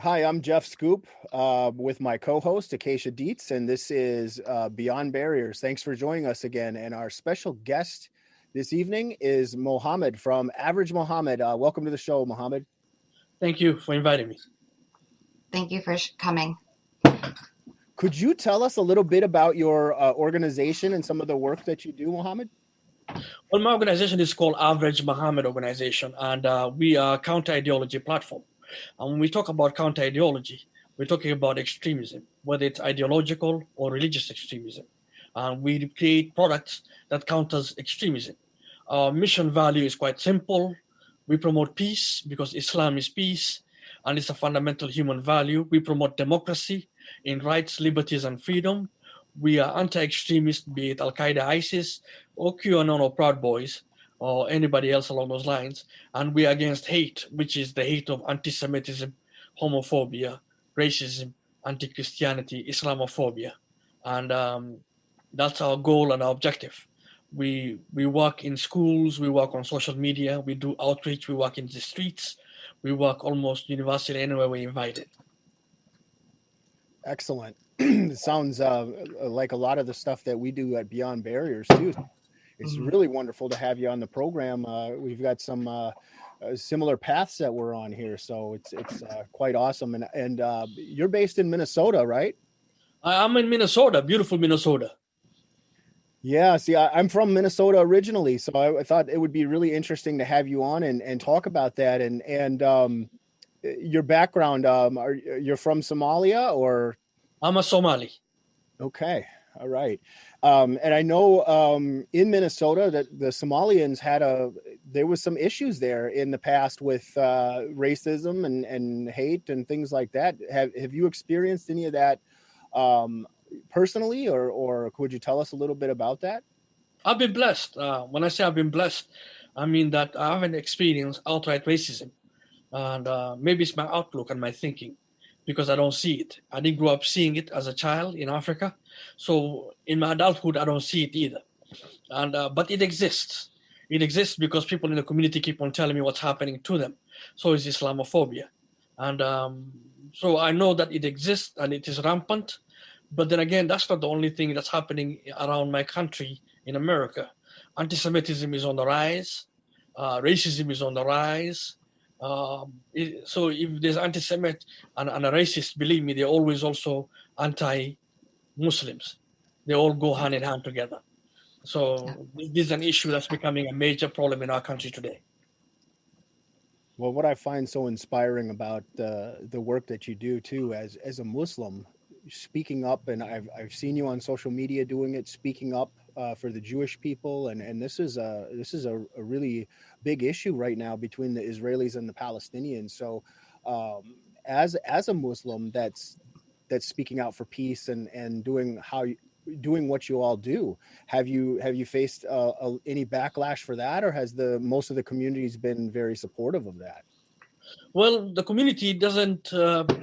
Hi, I'm Jeff Scoop with my co-host Acacia Dietz, and this is Beyond Barriers. Thanks for joining us again. And our special guest this evening is Mohamed from Average Mohamed. Welcome to the show, Mohamed. Thank you for inviting me. Thank you for coming. Could you tell us a little bit about your organization and some of the work that you do, Mohamed? Well, my organization is called Average Mohamed Organization, and we are a counter-ideology platform. And when we talk about counter-ideology, we're talking about extremism, whether it's ideological or religious extremism. And we create products that counters extremism. Our mission value is quite simple. We promote peace because Islam is peace, and it's a fundamental human value. We promote democracy in rights, liberties, and freedom. We are anti-extremist, be it Al-Qaeda, ISIS, or QAnon or Proud Boys, or anybody else along those lines. And we are against hate, which is the hate of anti-Semitism, homophobia, racism, anti-Christianity, Islamophobia. And that's our goal and our objective. We work in schools, we work on social media, we do outreach, we work in the streets, we work almost universally anywhere we're invited. Excellent. It sounds like a lot of the stuff that we do at Beyond Barriers too. It's really wonderful to have you on the program. We've got some similar paths that we're on here, so it's quite awesome. And you're based in Minnesota, right? I'm in Minnesota, beautiful Minnesota. Yeah, see, I'm from Minnesota originally, so I thought it would be really interesting to have you on and talk about that. And your background, you're from Somalia or? I'm a Somali. Okay, all right. And I know in Minnesota that the Somalians there was some issues there in the past with racism and hate and things like that. Have you experienced any of that personally, or could you tell us a little bit about that? I've been blessed. When I say I've been blessed, I mean that I haven't experienced outright racism. And maybe it's my outlook and my thinking, because I don't see it. I didn't grow up seeing it as a child in Africa. So in my adulthood, I don't see it either. But it exists. It exists because people in the community keep on telling me what's happening to them. So is Islamophobia. And so I know that it exists and it is rampant. But then again, that's not the only thing that's happening around my country in America. Anti-Semitism is on the rise. Racism is on the rise. So if there's anti-Semite and a racist, believe me, they're always also anti-Muslims. They all go hand in hand together. So this is an issue that's becoming a major problem in our country today. Well, what I find so inspiring about the work that you do too, as a Muslim, speaking up, and I've seen you on social media doing it, speaking up for the Jewish people, and this is a really big issue right now between the Israelis and the Palestinians. So, as a Muslim that's speaking out for peace and doing what you all do, have you faced any backlash for that, or has most of the communities been very supportive of that? Well, the community doesn't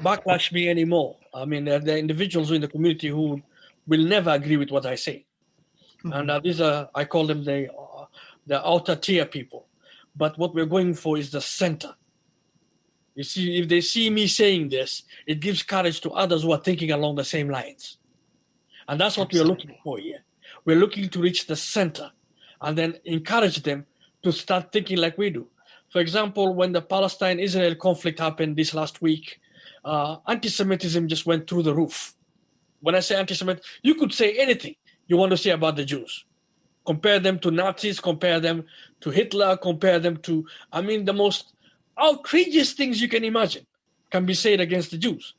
backlash me anymore. I mean, there are individuals in the community who will never agree with what I say. Mm-hmm. And these are, I call them the outer tier people. But what we're going for is the center. You see, if they see me saying this, it gives courage to others who are thinking along the same lines. And that's what we're looking for here. We're looking to reach the center and then encourage them to start thinking like we do. For example, when the Palestine-Israel conflict happened this last week, anti-Semitism just went through the roof. When I say anti-Semitic, you could say anything you want to say about the Jews. Compare them to Nazis, compare them to Hitler, compare them to, the most outrageous things you can imagine can be said against the Jews.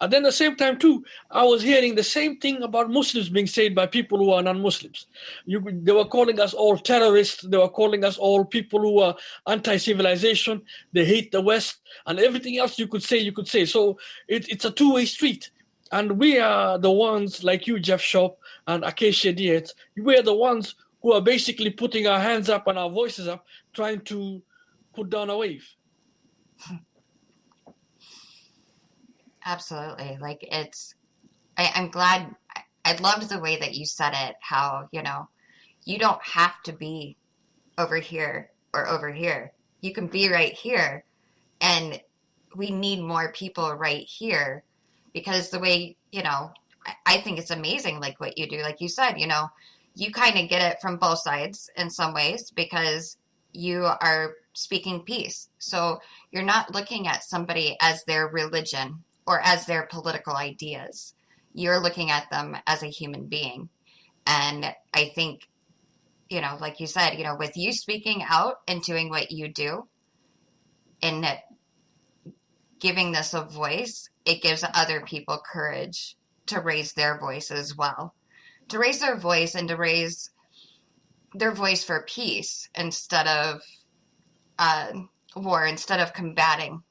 And then at the same time, too, I was hearing the same thing about Muslims being said by people who are non-Muslims. They were calling us all terrorists. They were calling us all people who are anti-civilization. They hate the West. And everything else you could say. So it's a two-way street. And we are the ones, like you, Jeff Shop, and Acacia Dietz, we are the ones who are basically putting our hands up and our voices up, trying to put down a wave. Absolutely. Like I'm glad, I loved the way that you said it, how, you don't have to be over here or over here. You can be right here. And we need more people right here, because the way, I think it's amazing, like what you do, like you said, you kind of get it from both sides in some ways, because you are speaking peace. So you're not looking at somebody as their religion or as their political ideas. You're looking at them as a human being. And I think, like you said, with you speaking out and doing what you do and giving this a voice, it gives other people courage to raise their voice as well. To raise their voice and to raise their voice for peace instead of war, instead of combating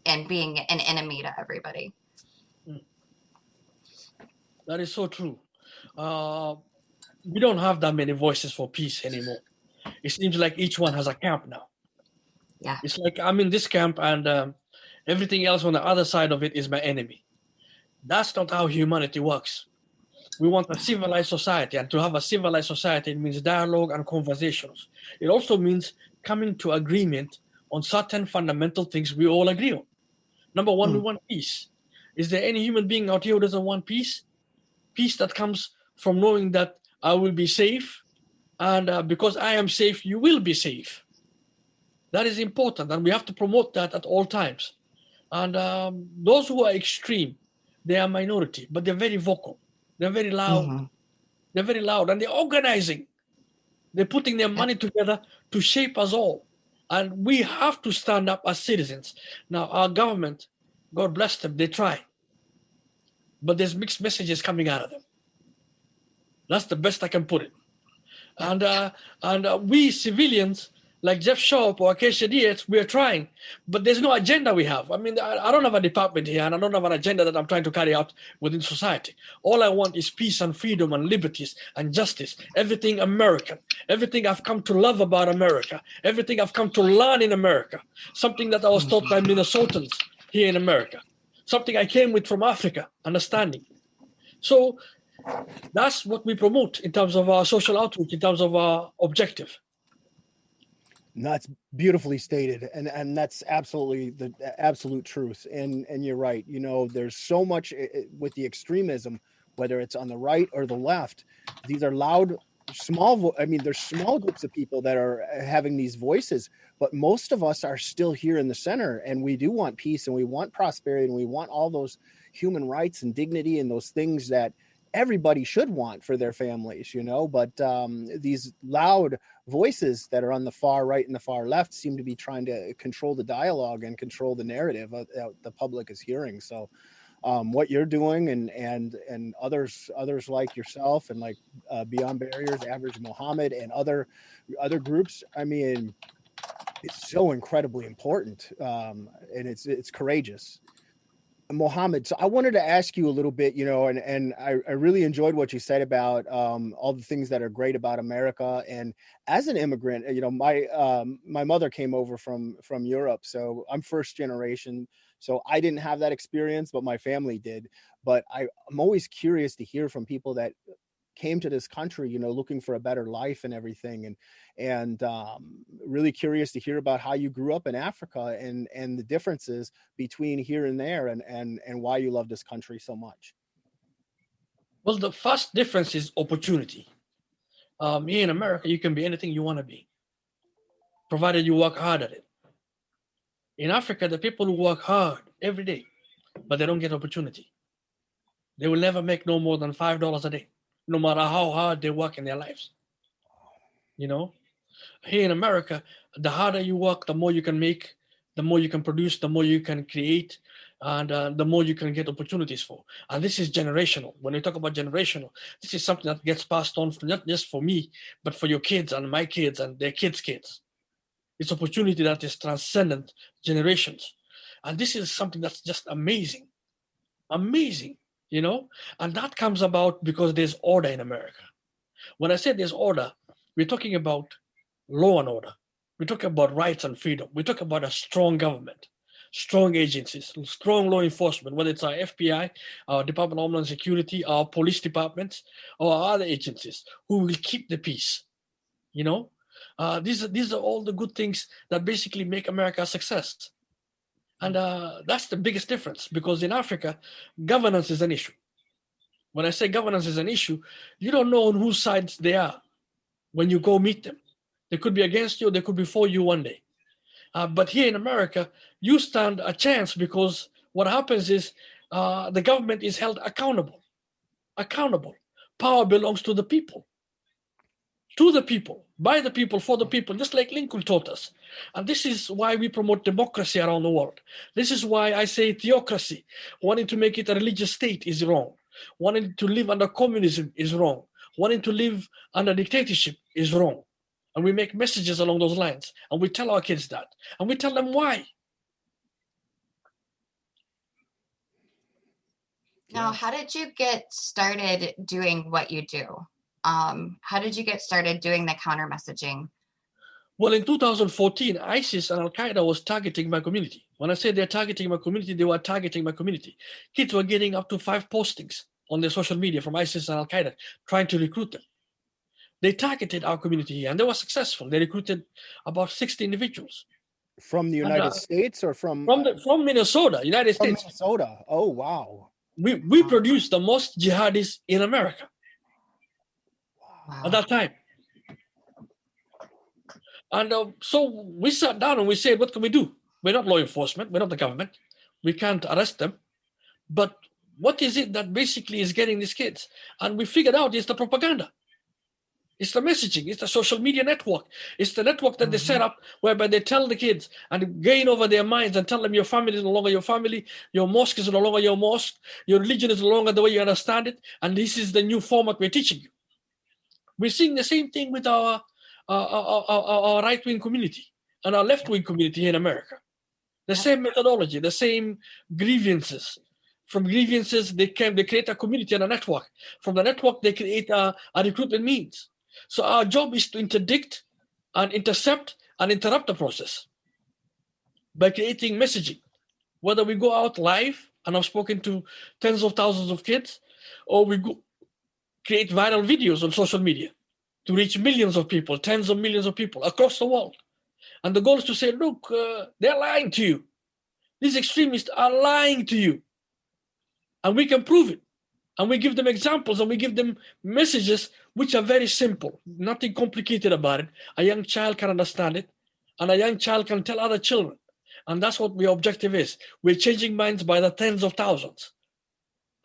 and being an enemy to everybody. That is so true. We don't have that many voices for peace anymore. It seems like each one has a camp now. Yeah. It's like I'm in this camp and everything else on the other side of it is my enemy. That's not how humanity works. We want a civilized society, and to have a civilized society, it means dialogue and conversations. It also means coming to agreement on certain fundamental things we all agree on. Number one, we want peace. Is there any human being out here who doesn't want peace? Peace that comes from knowing that I will be safe, and because I am safe, you will be safe. That is important, and we have to promote that at all times. And those who are extreme, they are minority, but they're very vocal. They're very loud. Mm-hmm. They're very loud, and they're organizing. They're putting their money together to shape us all. And we have to stand up as citizens. Now, our government, God bless them, they try. But there's mixed messages coming out of them. That's the best I can put it. And we civilians, like Jeff Sharp or Acacia Diaz, we're trying, but there's no agenda we have. I mean, I don't have a department here, and I don't have an agenda that I'm trying to carry out within society. All I want is peace and freedom and liberties and justice, everything American, everything I've come to love about America, everything I've come to learn in America, something that I was taught by Minnesotans here in America, something I came with from Africa, understanding. So that's what we promote in terms of our social outreach, in terms of our objective. That's beautifully stated, and that's absolutely the absolute truth. And you're right. There's so much with the extremism, whether it's on the right or the left. These are loud, there's small groups of people that are having these voices, but most of us are still here in the center, and we do want peace, and we want prosperity, and we want all those human rights and dignity and those things that everybody should want for their families, but these loud voices that are on the far right and the far left seem to be trying to control the dialogue and control the narrative that the public is hearing. So what you're doing and others like yourself and like Beyond Barriers, Average Mohamed, and other groups, it's so incredibly important, and it's courageous. Mohamed, so I wanted to ask you a little bit, and I really enjoyed what you said about all the things that are great about America. And as an immigrant, my mother came over from Europe, so I'm first generation. So I didn't have that experience, but my family did. But I'm always curious to hear from people that came to this country, looking for a better life and everything, and really curious to hear about how you grew up in Africa and the differences between here and there, and why you love this country so much. Well, the first difference is opportunity. Here in America, you can be anything you want to be, provided you work hard at it. In Africa, the people who work hard every day, but they don't get opportunity, they will never make no more than $5 a day, no matter how hard they work in their lives. Here in America, the harder you work, the more you can make, the more you can produce, the more you can create, and the more you can get opportunities for. And this is generational. When we talk about generational, this is something that gets passed on not just for me, but for your kids and my kids and their kids' kids. It's opportunity that is transcendent generations. And this is something that's just amazing. Amazing. And that comes about because there's order in America. When I say there's order, we're talking about law and order. We're talking about rights and freedom. We're talking about a strong government, strong agencies, strong law enforcement, whether it's our FBI, our Department of Homeland Security, our police departments, or other agencies who will keep the peace. These are all the good things that basically make America a success. And that's the biggest difference, because in Africa, governance is an issue. When I say governance is an issue, you don't know on whose sides they are when you go meet them. They could be against you, they could be for you one day. But here in America, you stand a chance, because what happens is the government is held accountable. Accountable. Power belongs to the people. To the people, by the people, for the people, just like Lincoln taught us. And this is why we promote democracy around the world. This is why I say theocracy. Wanting to make it a religious state is wrong. Wanting to live under communism is wrong. Wanting to live under dictatorship is wrong. And we make messages along those lines. And we tell our kids that. And we tell them why. Now, how did you get started doing what you do? How did you get started doing the counter messaging? Well, in 2014, ISIS and Al-Qaeda was targeting my community. When I say they're targeting my community, they were targeting my community. Kids were getting up to 5 postings on their social media from ISIS and Al-Qaeda, trying to recruit them. They targeted our community here, and they were successful. They recruited about 60 individuals. From the United States or from Minnesota, United States. Minnesota. Oh, wow. We produced the most jihadis in America. Wow. At that time. And so we sat down and we said, what can we do? We're not law enforcement. We're not the government. We can't arrest them. But what is it that basically is getting these kids? And we figured out it's the propaganda. It's the messaging. It's the social media network. It's the network that they set up whereby they tell the kids and gain over their minds and tell them your family is no longer your family, your mosque is no longer your mosque, your religion is no longer the way you understand it, and this is the new format we're teaching you. We're seeing the same thing with our right-wing community and our left-wing community here in America. The same methodology, the same grievances. From grievances, they create a community and a network. From the network, they create a recruitment means. So our job is to interdict and intercept and interrupt the process by creating messaging. Whether we go out live, and I've spoken to tens of thousands of kids, or we go create viral videos on social media to reach millions of people, tens of millions of people across the world. And the goal is to say, look, they're lying to you. These extremists are lying to you. And we can prove it. And we give them examples and we give them messages which are very simple, nothing complicated about it. A young child can understand it, and a young child can tell other children. And that's what the objective is. We're changing minds by the tens of thousands.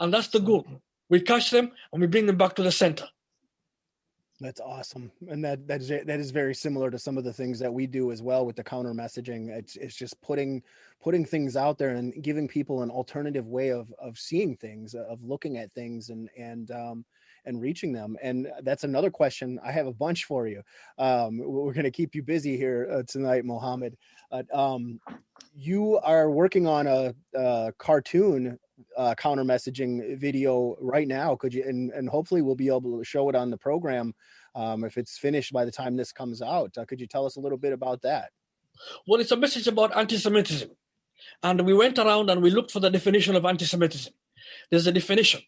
And that's the goal. We catch them and we bring them back to the center. That's awesome. And that is very similar to some of the things that we do as well with the counter messaging. It's just putting things out there and giving people an alternative way of seeing things, of looking at things and reaching them. And that's another question. I have a bunch for you. We're going to keep you busy here tonight, Mohamed. You are working on a cartoon counter messaging video right now. Could you, and hopefully we'll be able to show it on the program if it's finished by the time this comes out. Could you tell us a little bit about that? Well, it's a message about anti-Semitism. And we went around and we looked for the definition of anti-Semitism. There's a definition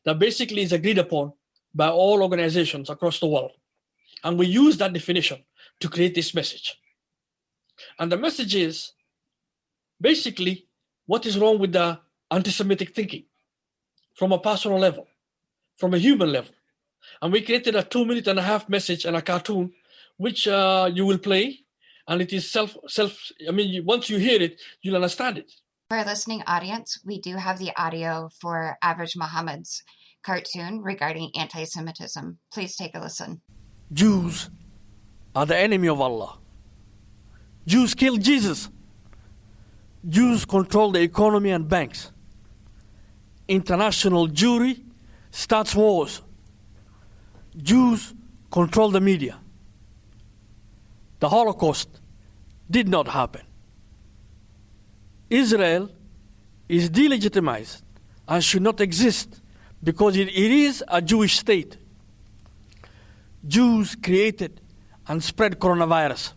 that basically is agreed upon by all organizations across the world. And we use that definition to create this message. And the message is basically what is wrong with the anti-Semitic thinking from a personal level, from a human level. And we created a 2.5-minute message and a cartoon, which you will play. And it is once you hear it, you'll understand it. For our listening audience, we do have the audio for Average Mohamed's cartoon regarding anti-Semitism. Please take a listen. Jews are the enemy of Allah. Jews killed Jesus. Jews control the economy and banks. International Jewry starts wars. Jews control the media. The Holocaust did not happen. Israel is delegitimized and should not exist because it is a Jewish state. Jews created and spread coronavirus.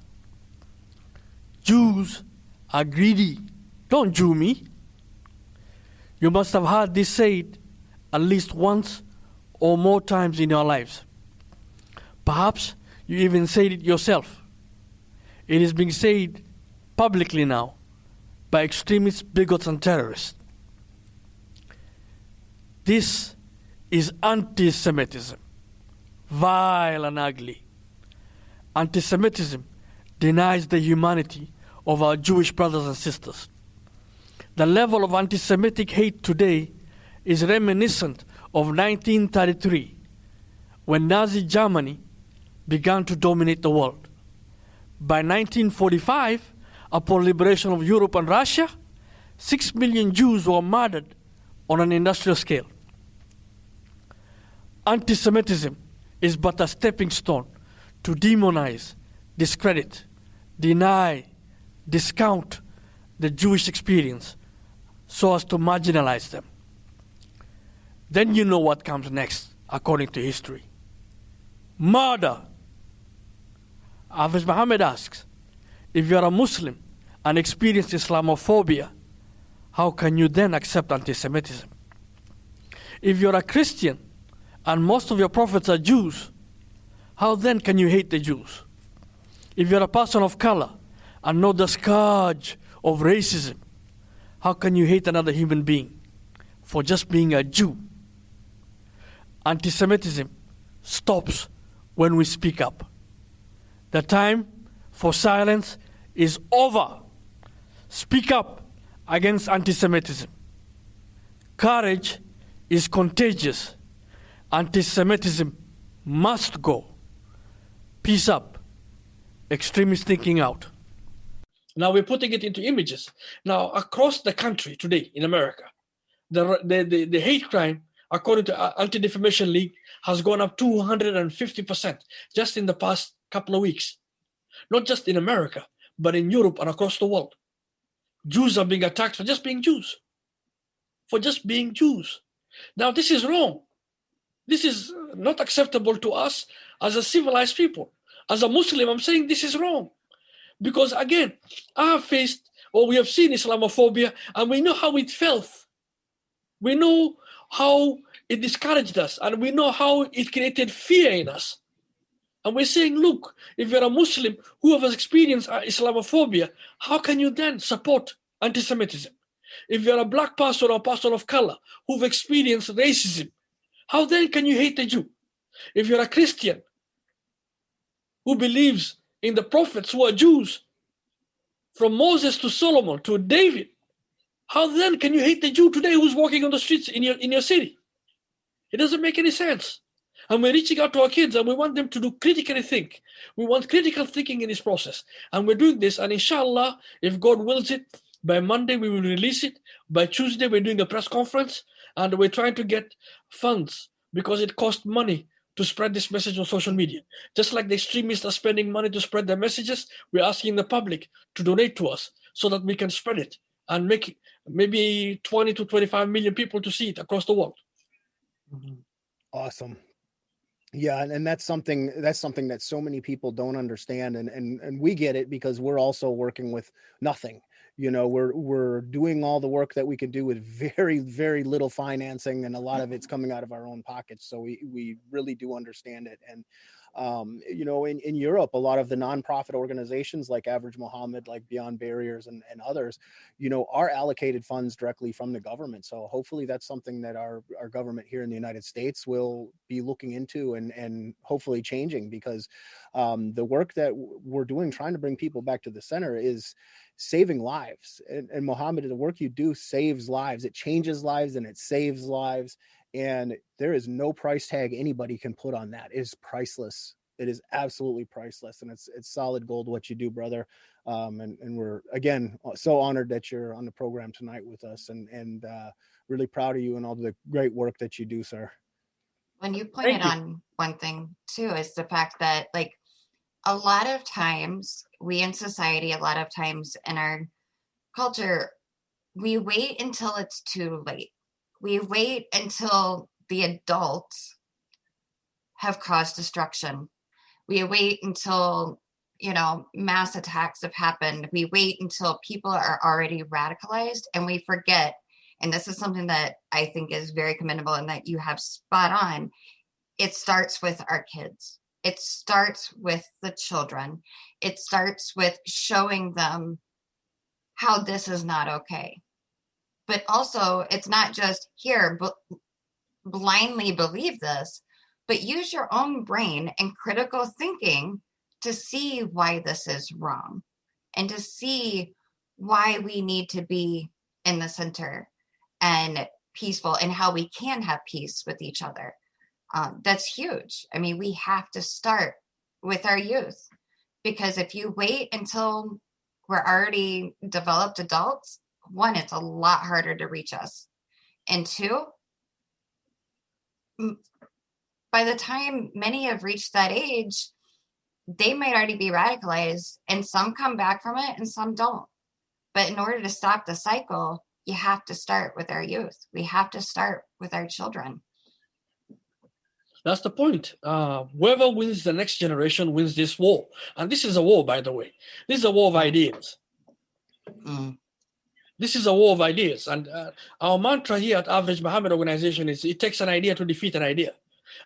Jews are greedy. Don't Jew me. You must have heard this said at least once or more times in your lives. Perhaps you even said it yourself. It is being said publicly now by extremists, bigots, and terrorists. This is anti-Semitism, vile and ugly. Anti-Semitism denies the humanity of our Jewish brothers and sisters. The level of anti-Semitic hate today is reminiscent of 1933, when Nazi Germany began to dominate the world. By 1945, upon liberation of Europe and Russia, 6 million Jews were murdered on an industrial scale. Anti-Semitism is but a stepping stone to demonize, discredit, deny, discount the Jewish experience so as to marginalize them. Then you know what comes next, according to history. Murder. Average Mohamed asks, if you are a Muslim and experience Islamophobia, how can you then accept anti-Semitism? If you're a Christian and most of your prophets are Jews, how then can you hate the Jews? If you're a person of color and know the scourge of racism, how can you hate another human being for just being a Jew? Anti-Semitism stops when we speak up. The time for silence is over. Speak up against anti-Semitism. Courage is contagious. Anti-Semitism must go. Peace up. Extremist thinking out. Now we're putting it into images. Now across the country today in America, the hate crime, according to Anti-Defamation League, has gone up 250% just in the past couple of weeks. Not just in America, but in Europe and across the world. Jews are being attacked for just being Jews. For just being Jews. Now this is wrong. This is not acceptable to us as a civilized people. As a Muslim, I'm saying this is wrong. Because again, I have faced, or we have seen Islamophobia, and we know how it felt. We know how it discouraged us, and we know how it created fear in us. And we're saying, look, if you're a Muslim who has experienced Islamophobia, how can you then support anti-Semitism? If you're a black person or a person of color who've experienced racism, how then can you hate the Jew? If you're a Christian who believes in the prophets who are Jews, from Moses to Solomon to David, how then can you hate the Jew today who's walking on the streets in your city? It doesn't make any sense. And we're reaching out to our kids and we want them to do critically think. We want critical thinking in this process. And we're doing this, and inshallah, if God wills it, by Monday we will release it. By Tuesday we're doing a press conference, and we're trying to get funds because it costs money to spread this message on social media. Just like the extremists are spending money to spread their messages, we're asking the public to donate to us so that we can spread it and make maybe 20 to 25 million people to see it across the world. Awesome. Yeah, and that's something that so many people don't understand, and we get it because we're also working with nothing. You know, we're doing all the work that we can do with very, very little financing, and a lot of it's coming out of our own pockets. So we really do understand it. And you know, in Europe, a lot of the nonprofit organizations like Average Mohamed, like Beyond Barriers, and others, you know, are allocated funds directly from the government. So hopefully that's something that our government here in the United States will be looking into and hopefully changing, because the work that we're doing, trying to bring people back to the center, is saving lives. And Mohamed, the work you do saves lives. It changes lives and it saves lives. And there is no price tag anybody can put on that. It is priceless. It is absolutely priceless. And it's solid gold what you do, brother. And we're, again, so honored that you're on the program tonight with us, and really proud of you and all the great work that you do, sir. When you pointed on one thing too, is the fact that, like, a lot of times we in society, a lot of times in our culture, we wait until it's too late. We wait until the adults have caused destruction. We wait until, you know, mass attacks have happened. We wait until people are already radicalized, and we forget, and this is something that I think is very commendable and that you have spot on, it starts with our kids. It starts with the children. It starts with showing them how this is not okay. But also, it's not just here, blindly believe this, but use your own brain and critical thinking to see why this is wrong and to see why we need to be in the center and peaceful and how we can have peace with each other. That's huge. I mean, we have to start with our youth, because if you wait until we're already developed adults, one, it's a lot harder to reach us. And two, by the time many have reached that age, they might already be radicalized, and some come back from it and some don't. But in order to stop the cycle, you have to start with our youth. We have to start with our children. That's the point. Whoever wins the next generation wins this war. And this is a war, by the way. This is a war of ideas. This is a war of ideas. And our mantra here at Average Mohamed organization is it takes an idea to defeat an idea.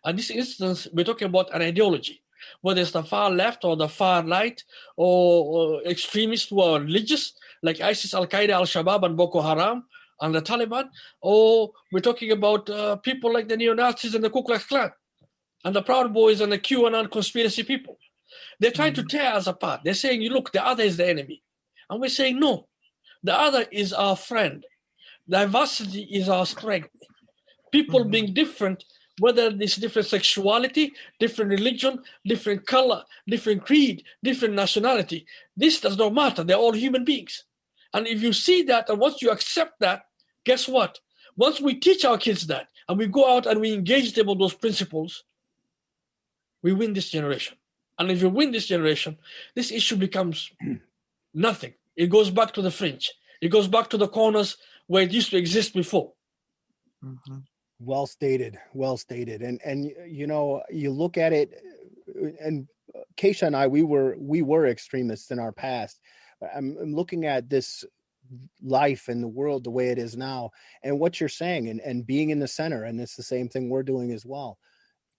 In this instance, we're talking about an ideology, whether it's the far left or the far right or extremists who are religious, like ISIS, Al-Qaeda, Al-Shabaab, and Boko Haram, and the Taliban, or we're talking about people like the neo-Nazis and the Ku Klux Klan, and the Proud Boys and the QAnon conspiracy people. They're trying to tear us apart. They're saying, look, the other is the enemy. And we're saying, no, the other is our friend. Diversity is our strength. People being different, whether it's different sexuality, different religion, different color, different creed, different nationality, this does not matter. They're all human beings. And if you see that, and once you accept that, guess what? Once we teach our kids that, and we go out and we engage them on those principles, we win this generation. And if you win this generation, this issue becomes nothing. It goes back to the fringe. It goes back to the corners where it used to exist before. Mm-hmm. Well stated. Well stated. And you know, you look at it, and Keisha and I, we were extremists in our past. I'm looking at this life and the world the way it is now, and what you're saying, and being in the center, and it's the same thing we're doing as well.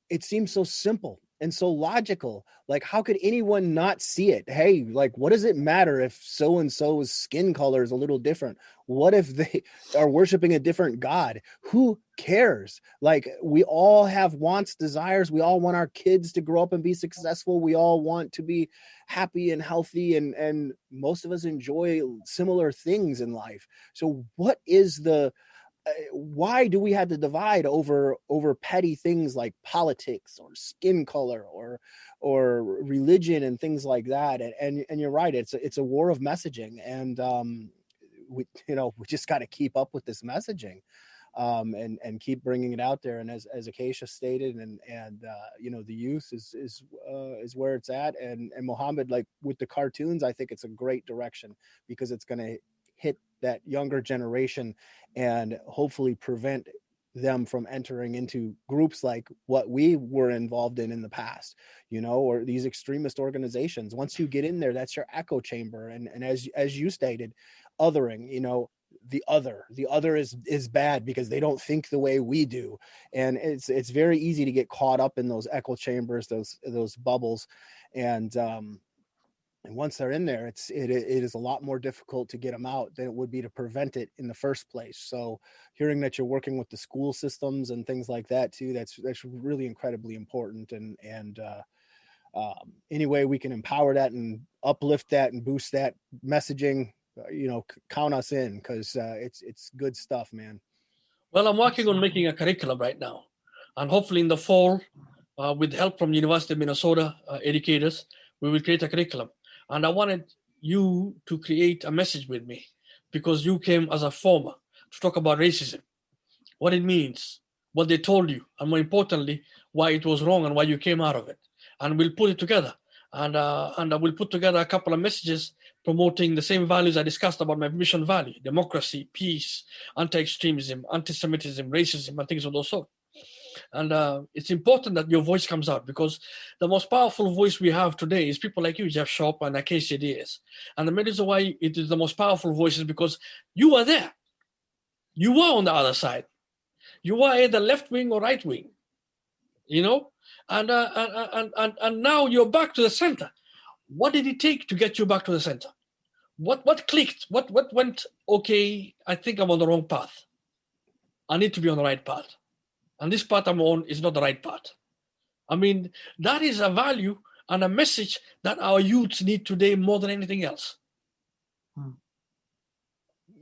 It seems so simple and so logical. Like, how could anyone not see it? Hey, like, what does it matter if so-and-so's skin color is a little different? What if they are worshiping a different God? Who cares? Like, we all have wants, desires. We all want our kids to grow up and be successful. We all want to be happy and healthy. And most of us enjoy similar things in life. So what is why do we have to divide over petty things like politics or skin color or religion and things like that? And you're right, it's a war of messaging, and we just got to keep up with this messaging, and keep bringing it out there. And as Acacia stated, and the youth is where it's at, and Mohamed, like with the cartoons, I think it's a great direction, because it's going to hit that younger generation and hopefully prevent them from entering into groups like what we were involved in the past, or these extremist organizations. Once you get in there, that's your echo chamber. And as you stated, othering, the other is bad because they don't think the way we do. And it's very easy to get caught up in those echo chambers, those bubbles. And once they're in there, it is a lot more difficult to get them out than it would be to prevent it in the first place. So hearing that you're working with the school systems and things like that too, that's really incredibly important. And any way we can empower that and uplift that and boost that messaging, count us in, because it's good stuff, man. Well, I'm working on making a curriculum right now, and hopefully in the fall, with help from University of Minnesota educators, we will create a curriculum. And I wanted you to create a message with me, because you came as a former to talk about racism, what it means, what they told you, and more importantly, why it was wrong and why you came out of it. And we'll put it together. And I will put together a couple of messages promoting the same values I discussed about my mission value: democracy, peace, anti-extremism, anti-Semitism, racism, and things of those sort. And it's important that your voice comes out, because the most powerful voice we have today is people like you, Jeff Sharp and Acacia Diaz. And the reason why it is the most powerful voice is because you were there. You were on the other side. You were either left wing or right wing, and now you're back to the center. What did it take to get you back to the center? What clicked? What went, okay, I think I'm on the wrong path. I need to be on the right path. And this path I'm on is not the right path. I mean, that is a value and a message that our youths need today more than anything else.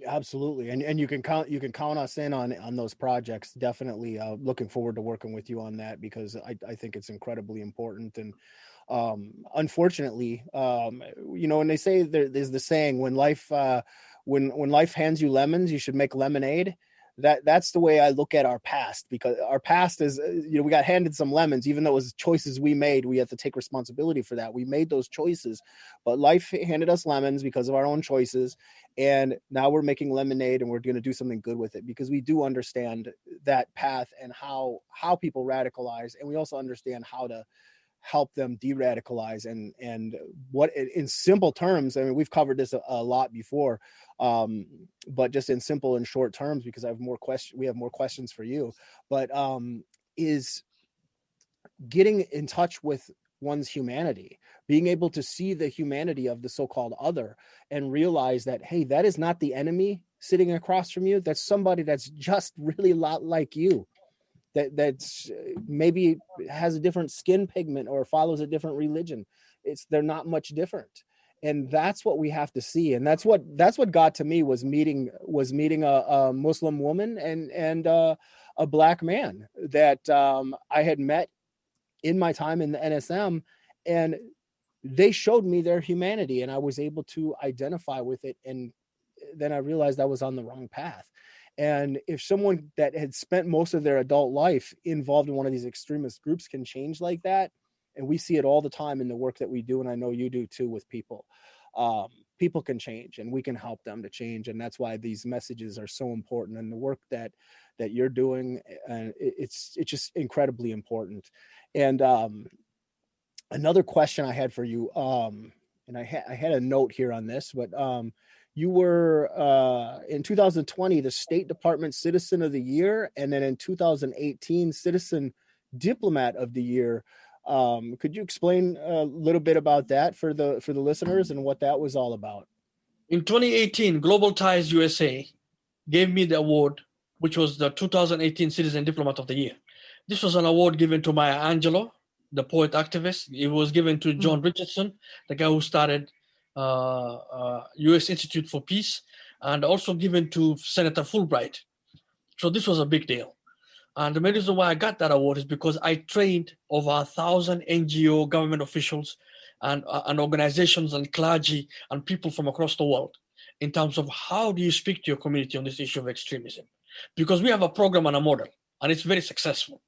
Absolutely, and you can count us in on those projects. Definitely looking forward to working with you on that, because I think it's incredibly important. And unfortunately, when they say there's the saying, when life hands you lemons, you should make lemonade. That's the way I look at our past, because our past is, we got handed some lemons, even though it was choices we made. We have to take responsibility for that. We made those choices, but life handed us lemons because of our own choices. And now we're making lemonade, and we're going to do something good with it, because we do understand that path and how people radicalize. And we also understand how to help them de-radicalize, and what, in simple terms, I mean, we've covered this a lot before, but just in simple and short terms, because we have more questions for you, but is getting in touch with one's humanity, being able to see the humanity of the so-called other, and realize that, hey, that is not the enemy sitting across from you. That's somebody that's just really a lot like you, that's maybe has a different skin pigment or follows a different religion. They're not much different. And that's what we have to see. And that's what got to me, was meeting a Muslim woman and a Black man that I had met in my time in the NSM, and they showed me their humanity, and I was able to identify with it. And then I realized I was on the wrong path. And if someone that had spent most of their adult life involved in one of these extremist groups can change like that, and we see it all the time in the work that we do, and I know you do too with people, people can change, and we can help them to change. And that's why these messages are so important, and the work that you're doing, and it's just incredibly important. And another question I had for you, and I had a note here on this, but you were in 2020 the State Department Citizen of the Year, and then in 2018 Citizen Diplomat of the Year. Could you explain a little bit about that for the listeners, and what that was all about? In 2018, Global Ties USA gave me the award, which was the 2018 Citizen Diplomat of the Year. This was an award given to Maya Angelou, the poet activist. It was given to John Richardson, the guy who started U.S. Institute for Peace, and also given to Senator Fulbright. So this was a big deal. And the main reason why I got that award is because I trained over 1,000 NGO government officials and organizations and clergy and people from across the world in terms of how do you speak to your community on this issue of extremism. Because we have a program and a model, and it's very successful.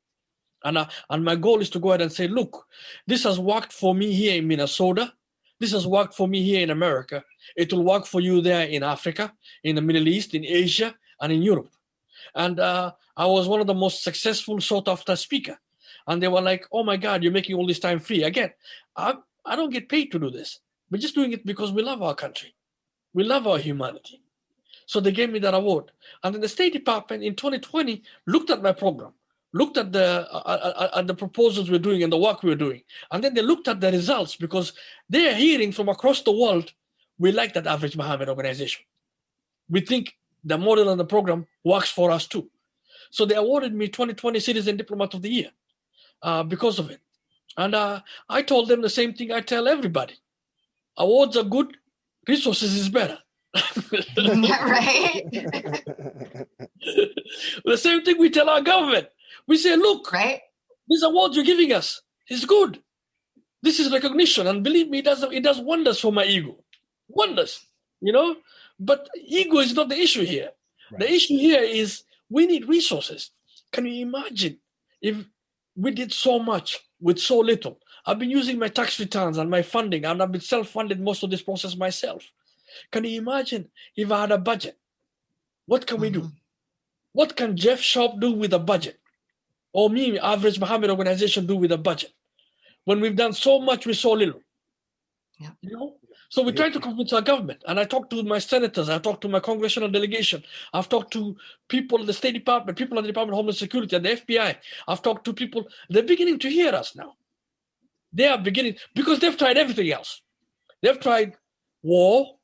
And my goal is to go ahead and say, look, this has worked for me here in Minnesota. This has worked for me here in America. It will work for you there in Africa, in the Middle East, in Asia, and in Europe. And I was one of the most successful sought-after speaker. And they were like, oh my God, you're making all this time free. Again, I don't get paid to do this. We're just doing it because we love our country. We love our humanity. So they gave me that award. And then the State Department in 2020 looked at my program, looked at the proposals we're doing and the work we're doing. And then they looked at the results, because they are hearing from across the world, we like that Average Mohamed organization. We think the model and the program works for us too. So they awarded me 2020 Citizen Diplomat of the Year because of it. And I told them the same thing I tell everybody. Awards are good, resources is better. Right? The same thing we tell our government. We say, look, right? These awards you're giving us is good. This is recognition. And believe me, it does wonders for my ego. Wonders, But ego is not the issue here. Right. The issue here is we need resources. Can you imagine if we did so much with so little? I've been using my tax returns and my funding, and I've been self-funded most of this process myself. Can you imagine if I had a budget? What can we do? What can Jeff Sharp do with a budget? Or me, Average Mohamed organization, do with a budget? When we've done so much with so little. Yeah. So we're trying to convince our government. And I talked to my senators, I talked to my congressional delegation, I've talked to people in the State Department, people in the Department of Homeland Security and the FBI. I've talked to people, they're beginning to hear us now. They are beginning, because they've tried everything else. They've tried war,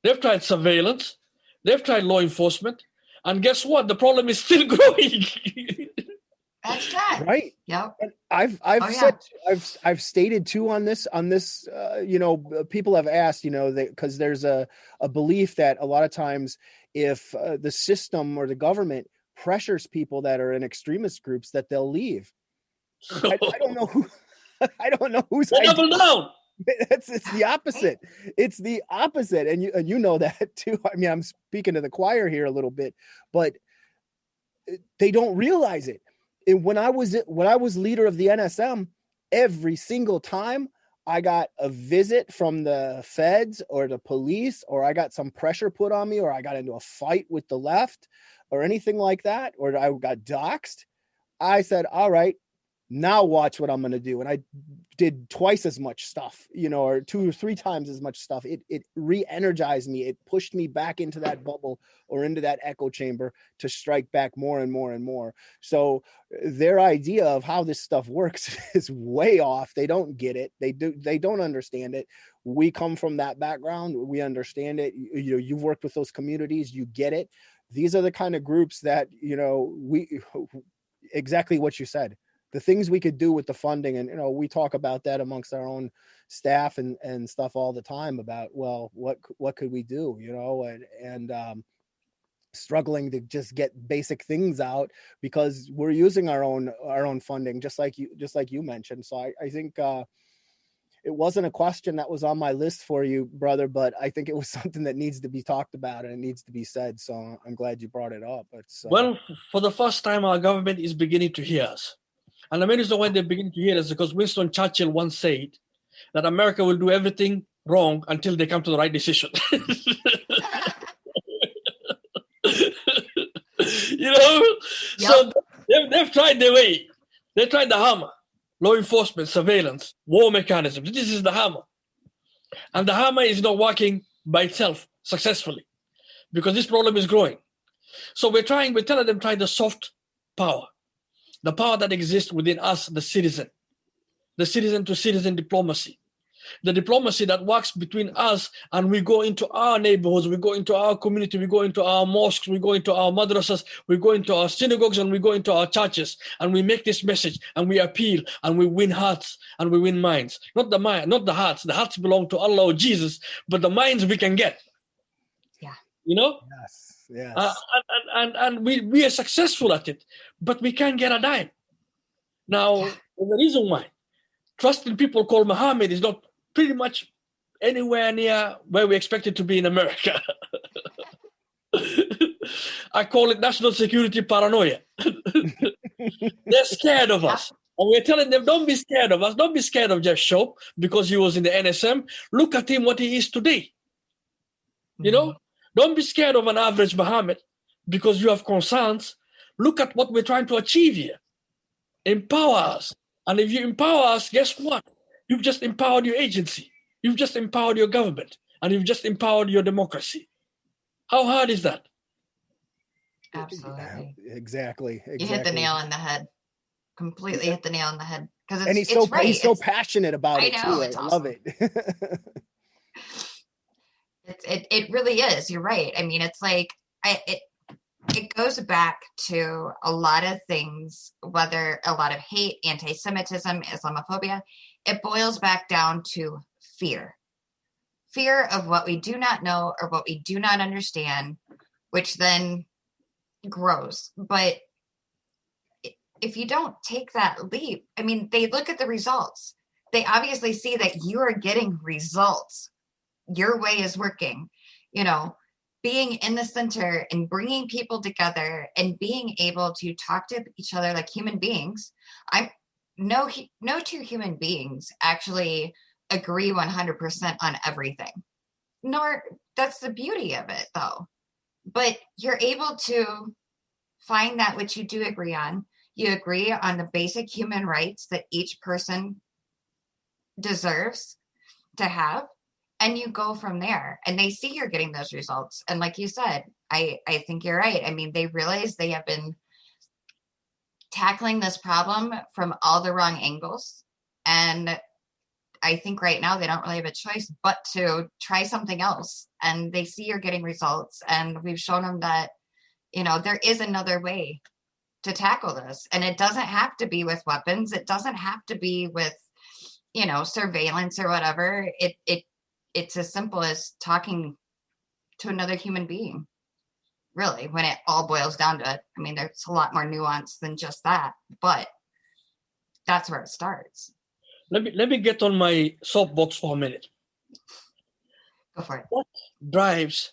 they've tried surveillance, they've tried law enforcement, and guess what? The problem is still growing. That's that. Right. Yep. And I've stated too on this, people have asked, because there's a belief that a lot of times if the system or the government pressures people that are in extremist groups, that they'll leave. I don't know who. I don't know who's double down. It's the opposite. It's the opposite, and you know that too. I mean, I'm speaking to the choir here a little bit, but they don't realize it. And when I was leader of the NSM, every single time I got a visit from the feds or the police, or I got some pressure put on me, or I got into a fight with the left, or anything like that, or I got doxxed, I said, all right, now watch what I'm going to do. And I did twice as much stuff, or 2 or 3 times as much stuff. It re-energized me. It pushed me back into that bubble or into that echo chamber to strike back more and more and more. So their idea of how this stuff works is way off. They don't get it. They don't understand it. We come from that background. We understand it. You've worked with those communities. You get it. These are the kind of groups that, exactly what you said. The things we could do with the funding, and we talk about that amongst our own staff and stuff all the time about, well, what could we do, and struggling to just get basic things out because we're using our own funding, just like you mentioned. So I think it wasn't a question that was on my list for you, brother, but I think it was something that needs to be talked about and it needs to be said. So I'm glad you brought it up. Well, for the first time, our government is beginning to hear us. And the main reason why they're beginning to hear us is because Winston Churchill once said that America will do everything wrong until they come to the right decision. Yep. So they've tried their way. They tried the hammer, law enforcement, surveillance, war mechanisms. This is the hammer. And the hammer is not working by itself successfully because this problem is growing. So we're telling them try the soft power. The power that exists within us, the citizen to citizen diplomacy, the diplomacy that works between us, and we go into our neighborhoods, we go into our community, we go into our mosques, we go into our madrasas, we go into our synagogues, and we go into our churches, and we make this message, and we appeal, and we win hearts, and we win minds. Not the mind, not the hearts. The hearts belong to Allah or Jesus, but the minds we can get. Yeah. Yes. Yes. And we are successful at it, but we can't get a dime. Now, the reason why trusting people called Mohammed is not pretty much anywhere near where we expect it to be in America. I call it national security paranoia. They're scared of us. And we're telling them, don't be scared of us. Don't be scared of Jeff Shope because he was in the NSM. Look at him, what he is today. Don't be scared of an average Mohamed because you have concerns. Look at what we're trying to achieve here. Empower us. And if you empower us, guess what? You've just empowered your agency. You've just empowered your government. And you've just empowered your democracy. How hard is that? Absolutely. Exactly. You hit the nail on the head. Completely hit the nail on the head. Because and he's so passionate about it too. I love it. It really is. You're right. I mean, it's like it goes back to a lot of things, whether a lot of hate, anti-Semitism, Islamophobia. It boils back down to fear of what we do not know or what we do not understand, which then grows. But if you don't take that leap, I mean, they look at the results. They obviously see that you are getting results. Your way is working, being in the center and bringing people together and being able to talk to each other like human beings. No 2 human beings actually agree 100% on everything. Nor that's the beauty of it though. But you're able to find that which you do agree on. You agree on the basic human rights that each person deserves to have. And you go from there and they see you're getting those results. And like you said, I think you're right. I mean, they realize they have been tackling this problem from all the wrong angles. And I think right now they don't really have a choice but to try something else. And they see you're getting results. And we've shown them that, there is another way to tackle this. And it doesn't have to be with weapons. It doesn't have to be with, surveillance or whatever. It's as simple as talking to another human being, really, when it all boils down to it. I mean, there's a lot more nuance than just that, but that's where it starts. Let me get on my soapbox for a minute. Go for it. What drives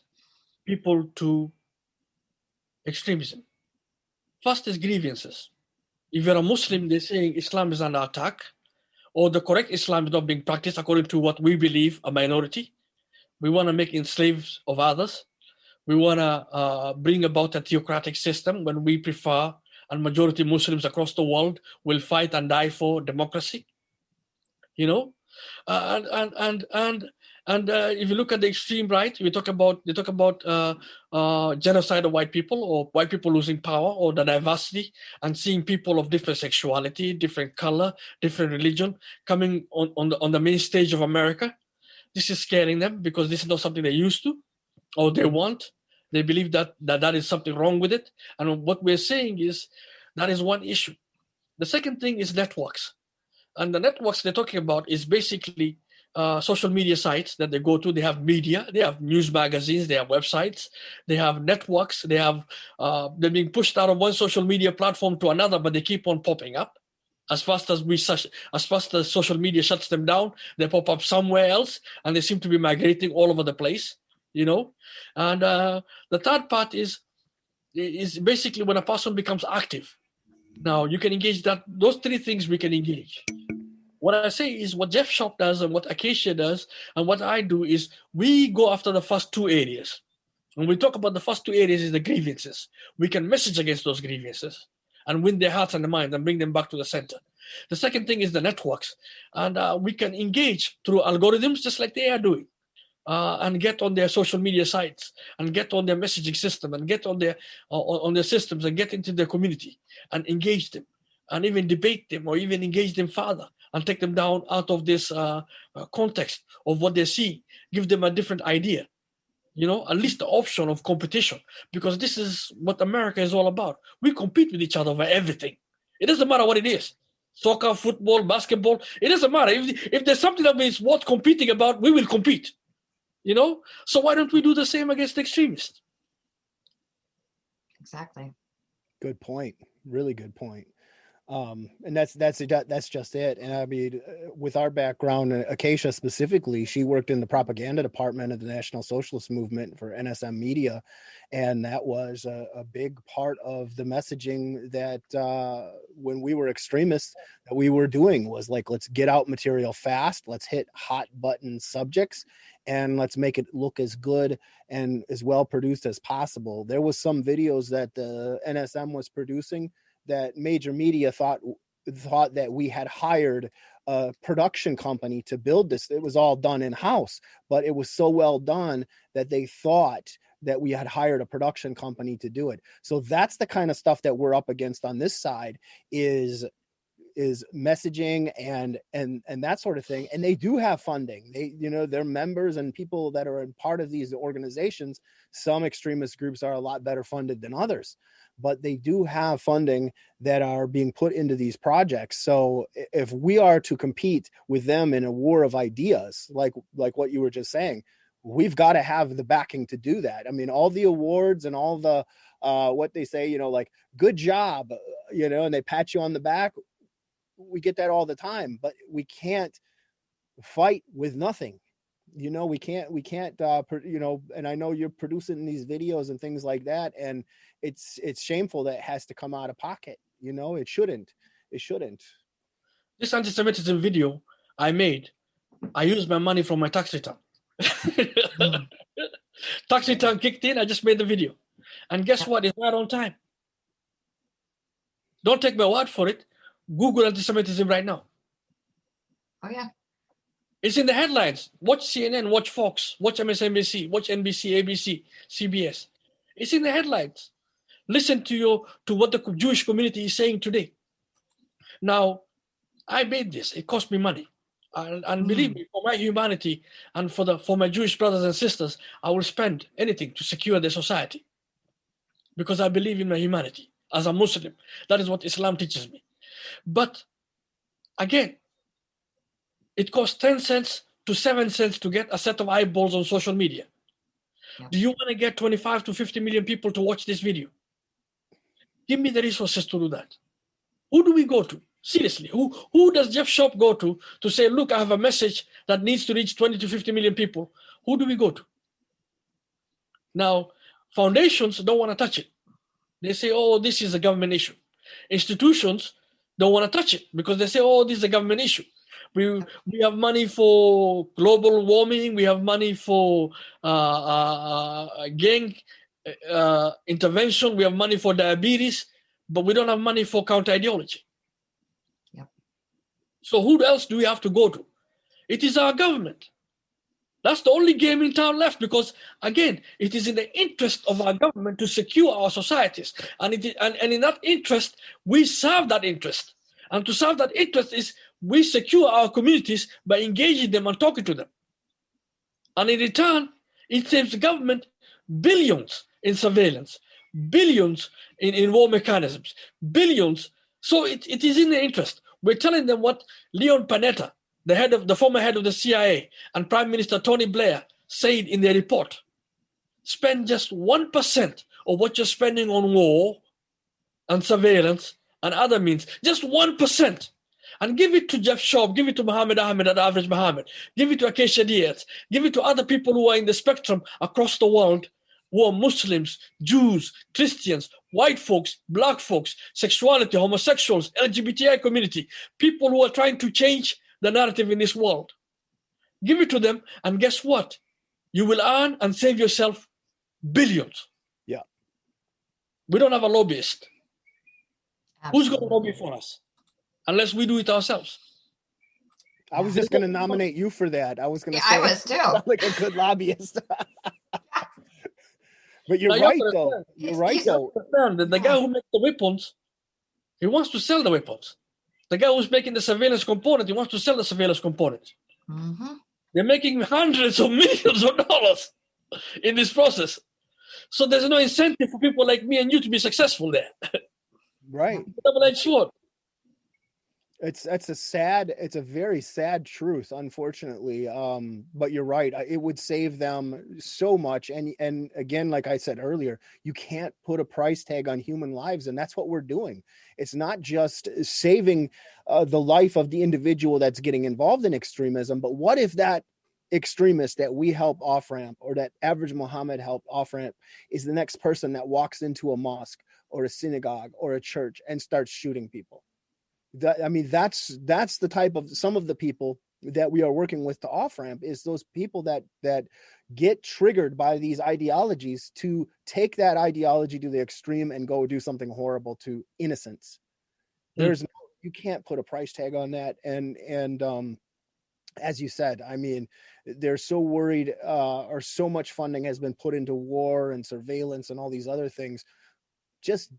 people to extremism? First is grievances. If you're a Muslim, they're saying Islam is under attack, or the correct Islam is not being practiced according to what we believe, a minority. We want to make slaves of others. We want to bring about a theocratic system when we prefer, and majority Muslims across the world will fight and die for democracy. And if you look at the extreme right, they talk about genocide of white people, or white people losing power, or the diversity, and seeing people of different sexuality, different color, different religion coming on the main stage of America. This is scaring them because this is not something they're used to or they want. They believe that is something wrong with it. And what we're saying is that is one issue. The second thing is networks. And the networks they're talking about is basically social media sites that they go to. They have media, they have news magazines, they have websites, they have networks, they're being pushed out of one social media platform to another, but they keep on popping up. As fast as social media shuts them down, they pop up somewhere else, and they seem to be migrating all over the place, And the third part is basically when a person becomes active. Now you can engage those three things we can engage. What I say is what Jeff Shop does and what Acacia does and what I do is we go after the first two areas. When we talk about the first two areas is the grievances. We can message against those grievances and win their hearts and their minds and bring them back to the center. The second thing is the networks. And we can engage through algorithms just like they are doing. And get on their social media sites and get on their messaging system and get on their systems and get into their community and engage them and even debate them or even engage them further and take them down out of this context of what they see, give them a different idea, at least the option of competition, because this is what America is all about. We compete with each other over everything. It doesn't matter what it is. Soccer, football, basketball, it doesn't matter. If there's something that is worth competing about, we will compete. So why don't we do the same against the extremists? Exactly. Good point. Really good point. And that's just it. And I mean, with our background, Acacia specifically, she worked in the propaganda department of the National Socialist Movement for NSM Media, and that was a big part of the messaging that when we were extremists that we were doing was like, let's get out material fast, let's hit hot button subjects, and let's make it look as good and as well produced as possible. There was some videos that the NSM was producing that major media thought that we had hired a production company to build this. It was all done in-house, but it was so well done that they thought that we had hired a production company to do it. So that's the kind of stuff that we're up against on this side is messaging and that sort of thing. And they do have funding. They, their members and people that are in part of these organizations, some extremist groups are a lot better funded than others, but they do have funding that are being put into these projects. So if we are to compete with them in a war of ideas, like what you were just saying, we've got to have the backing to do that. I mean, all the awards and all the, what they say, like, good job, and they pat you on the back. We get that all the time, but we can't fight with nothing. We can't, and I know you're producing these videos and things like that. And it's shameful that it has to come out of pocket. It shouldn't. This anti-Semitism video I made, I used my money from my tax return. Tax return kicked in, I just made the video. And guess what? It's right on time. Don't take my word for it. Google anti-Semitism right now. Oh, yeah. It's in the headlines. Watch CNN, watch Fox, watch MSNBC, watch NBC, ABC, CBS. It's in the headlines. Listen to what the Jewish community is saying today. Now, I made this. It cost me money. And believe me, for my humanity and for my Jewish brothers and sisters, I will spend anything to secure their society, because I believe in my humanity as a Muslim. That is what Islam teaches me. But again, it costs 10 cents to 7 cents to get a set of eyeballs on social media. Yeah. Do you want to get 25 to 50 million people to watch this video? Give me the resources to do that. Who do we go to? Seriously, who does Jeff Shop go to say, look, I have a message that needs to reach 20 to 50 million people? Who do we go to? Now, foundations don't want to touch it. They say, oh, this is a government issue. Institutions don't want to touch it because they say, oh, this is a government issue. We have money for global warming. We have money for gang intervention. We have money for diabetes, but we don't have money for counter-ideology. Yep. So who else do we have to go to? It is our government. That's the only game in town left, because, again, it is in the interest of our government to secure our societies. And in that interest, we serve that interest. And to serve that interest is we secure our communities by engaging them and talking to them. And in return, it saves the government billions in surveillance, billions in war mechanisms, billions. So it is in their interest. We're telling them what Leon Panetta, the former head of the CIA, and Prime Minister Tony Blair said in their report. Spend just 1% of what you're spending on war and surveillance and other means, just 1%. And give it to Jeff Shop, give it to Mohamed Ahmed at Average Mohamed, give it to Acacia Diaz, give it to other people who are in the spectrum across the world, who are Muslims, Jews, Christians, white folks, black folks, sexuality, homosexuals, LGBTI community, people who are trying to change the narrative in this world. Give it to them, and guess what? You will earn and save yourself billions. Yeah. We don't have a lobbyist. Absolutely. Who's going to lobby for us? Unless we do it ourselves. I was just going to nominate you for that. I was going to say, I was too. Like a good lobbyist. But you're right, though. You're right, though. The guy who makes the weapons, he wants to sell the weapons. The guy who's making the surveillance component, he wants to sell the surveillance component. Mm-hmm. They're making hundreds of millions of dollars in this process. So there's no incentive for people like me and you to be successful there. Right. Double-edged sword. It's a very sad truth, unfortunately. But you're right. It would save them so much. And again, like I said earlier, you can't put a price tag on human lives. And that's what we're doing. It's not just saving the life of the individual that's getting involved in extremism, but what if that extremist that we help off-ramp, or that Average Mohamed helped off-ramp, is the next person that walks into a mosque or a synagogue or a church and starts shooting people? That's the type of, some of the people that we are working with to off-ramp, is those people that get triggered by these ideologies to take that ideology to the extreme and go do something horrible to innocents. You can't put a price tag on that. And as you said, I mean, they're so worried, or so much funding has been put into war and surveillance and all these other things. Just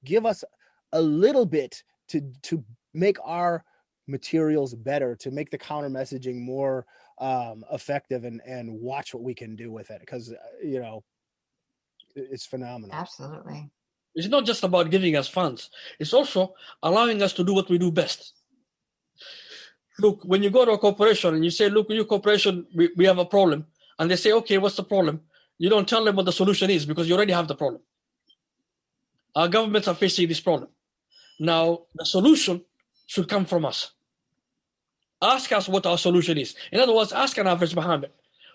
give us a little bit to make our materials better, to make the counter messaging more effective, and watch what we can do with it, because it's phenomenal. Absolutely. It's not just about giving us funds. It's also allowing us to do what we do best. Look, when you go to a corporation and you say, look, your corporation, we have a problem, and they say, okay, what's the problem? You don't tell them what the solution is, because you already have the problem. Our governments are facing this problem. Now, the solution should come from us. Ask us what our solution is. In other words, ask an Average Mohamed,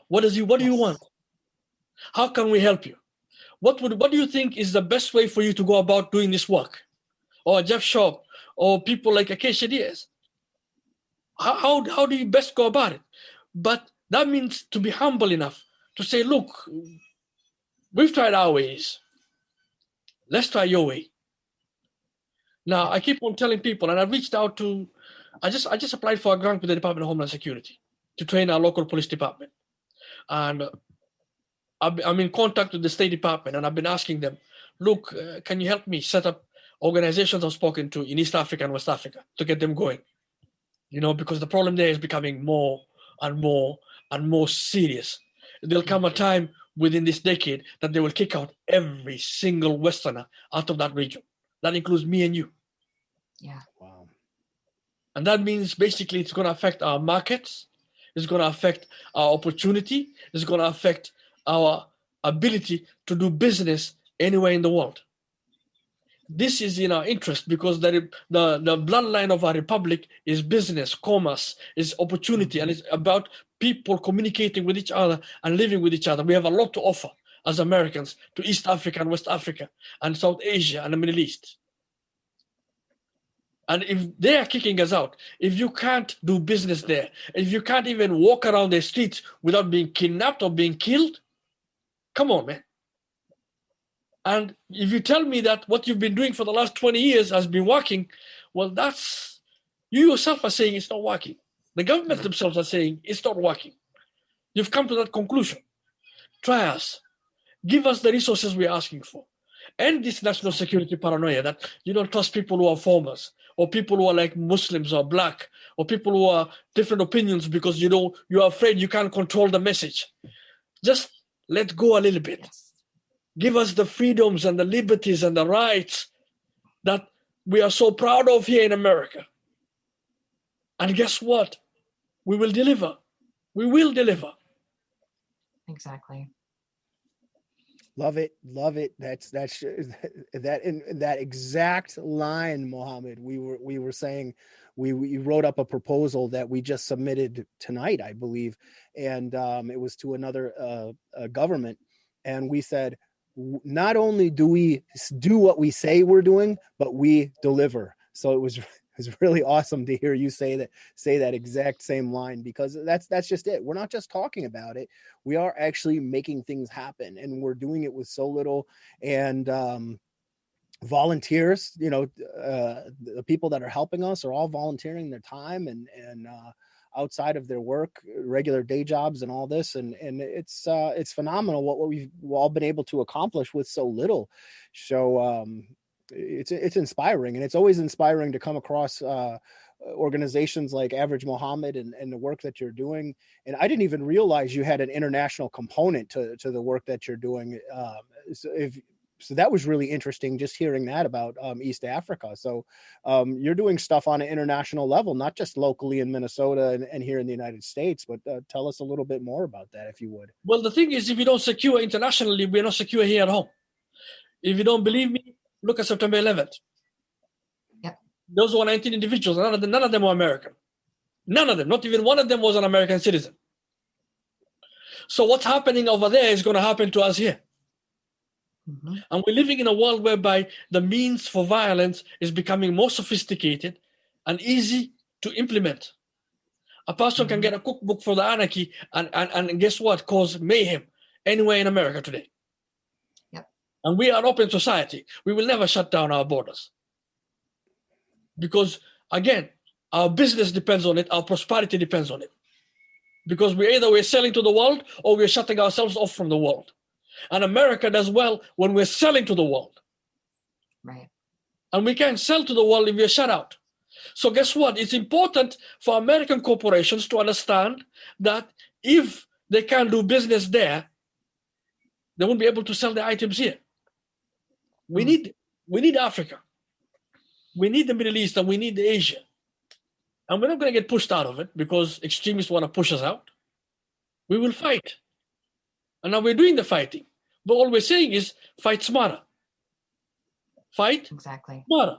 what do you want? How can we help you? What do you think is the best way for you to go about doing this work? Or Jeff Shop, or people like Acacia Diaz. How do you best go about it? But that means to be humble enough to say, look, we've tried our ways. Let's try your way. Now, I keep on telling people, and I've reached out to, I just applied for a grant with the Department of Homeland Security to train our local police department. And I'm in contact with the State Department, and I've been asking them, look, can you help me set up organizations I've spoken to in East Africa and West Africa to get them going? because the problem there is becoming more and more and more serious. There'll come a time within this decade that they will kick out every single Westerner out of that region. That includes me and you. Yeah. Wow. And that means basically it's going to affect our markets. It's going to affect our opportunity. It's going to affect our ability to do business anywhere in the world. This is in our interest because the bloodline of our republic is business, commerce, is opportunity, and it's about people communicating with each other and living with each other. We have a lot to offer as Americans to East Africa and West Africa and South Asia and the Middle East. And if they are kicking us out, if you can't do business there, if you can't even walk around the streets without being kidnapped or being killed, come on, man. And if you tell me that what you've been doing for the last 20 years has been working, well, that's, you yourself are saying it's not working. The government themselves are saying it's not working. You've come to that conclusion. Try us. Give us the resources we're asking for. End this national security paranoia that you don't trust people who are foreigners, or people who are like Muslims or black, or people who are different opinions because you're afraid you can't control the message. Just let go a little bit. Yes. Give us the freedoms and the liberties and the rights that we are so proud of here in America. And guess what? We will deliver. We will deliver. Exactly. Love it. That's that in that exact line, Mohamed. We were saying we wrote up a proposal that we just submitted tonight, I believe, and it was to another government, and we said, not only do we do what we say we're doing, but we deliver. So it was really awesome to hear you say that exact same line, because that's just it. We're not just talking about it. We are actually making things happen, and we're doing it with so little. And volunteers, the people that are helping us are all volunteering their time and outside of their work, regular day jobs and all this. And it's phenomenal what we've all been able to accomplish with so little. So it's inspiring, and it's always inspiring to come across organizations like Average Mohamed and the work that you're doing. And I didn't even realize you had an international component to the work that you're doing. So that was really interesting, just hearing that about East Africa. So you're doing stuff on an international level, not just locally in Minnesota and here in the United States, but tell us a little bit more about that, if you would. Well, the thing is, if you don't secure internationally, we're not secure here at home. If you don't believe me, look at September 11th. Yep. Those were 19 individuals. None of them were American. None of them. Not even one of them was an American citizen. So what's happening over there is going to happen to us here. Mm-hmm. And we're living in a world whereby the means for violence is becoming more sophisticated and easy to implement. A person can get a cookbook for the anarchy and guess what? Cause mayhem anywhere in America today. Yep. And we are an open society. We will never shut down our borders. Because, again, our business depends on it. Our prosperity depends on it. Because we're selling to the world or we're shutting ourselves off from the world. And America does well when we're selling to the world. Right. And we can't sell to the world if we're shut out. So guess what? It's important for American corporations to understand that if they can't do business there, they won't be able to sell their items here. We need Africa. We need the Middle East, and we need Asia. And we're not going to get pushed out of it because extremists want to push us out. We will fight. And now we're doing the fighting. But all we're saying is fight smarter. Fight smarter.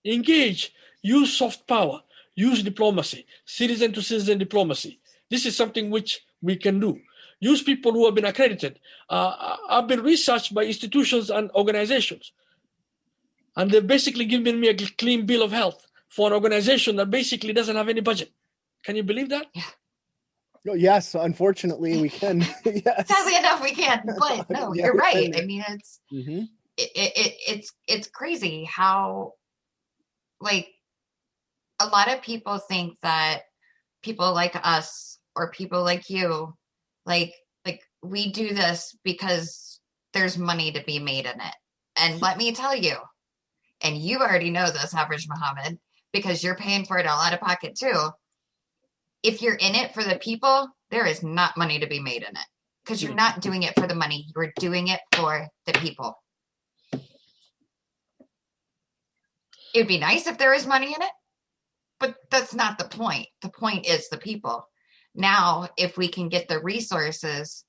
Engage. Use soft power. Use diplomacy. Citizen-to-citizen diplomacy. This is something which we can do. Use people who have been accredited. I've been researched by institutions and organizations. And they've basically given me a clean bill of health for an organization that basically doesn't have any budget. Can you believe that? Yeah. Oh, yes, unfortunately we can. Yes. Sadly enough, we can. But no, Yeah, you're right. I mean, it's mm-hmm. it's crazy how, like, a lot of people think that people like us or people like you, like we do this because there's money to be made in it. And let me tell you, and you already know this, Average Mohamed, because you're paying for it all out of pocket too. if you're in it for the people, there is not money to be made in it, because you're not doing it for the money. You're doing it for the people. It would be nice if there is money in it, but that's not the point. The point is the people. Now, if we can get the resources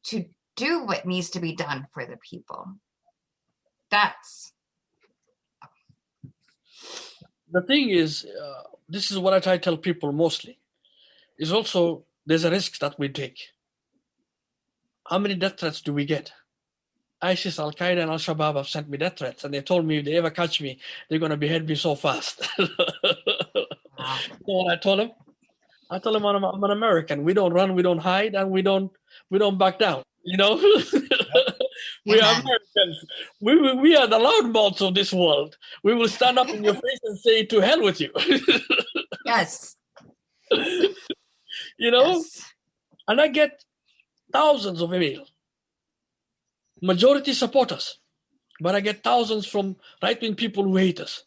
to do what needs to be done for the people, that's... The thing is, this is what I tell people mostly, is also there's a risk that we take. How many death threats do we get? ISIS, Al-Qaeda, and Al-Shabaab have sent me death threats, and they told me if they ever catch me, they're going to behead me so fast. Wow. You know what I told them? I told them I'm an American. We don't run, we don't hide, and we don't back down. You know, we are Americans. We are the loudmouths of this world. We will stand up in your face and say, "To hell with you." Yes. You know, yes. And I get thousands of emails. Majority support us, but I get thousands from right-wing people who hate us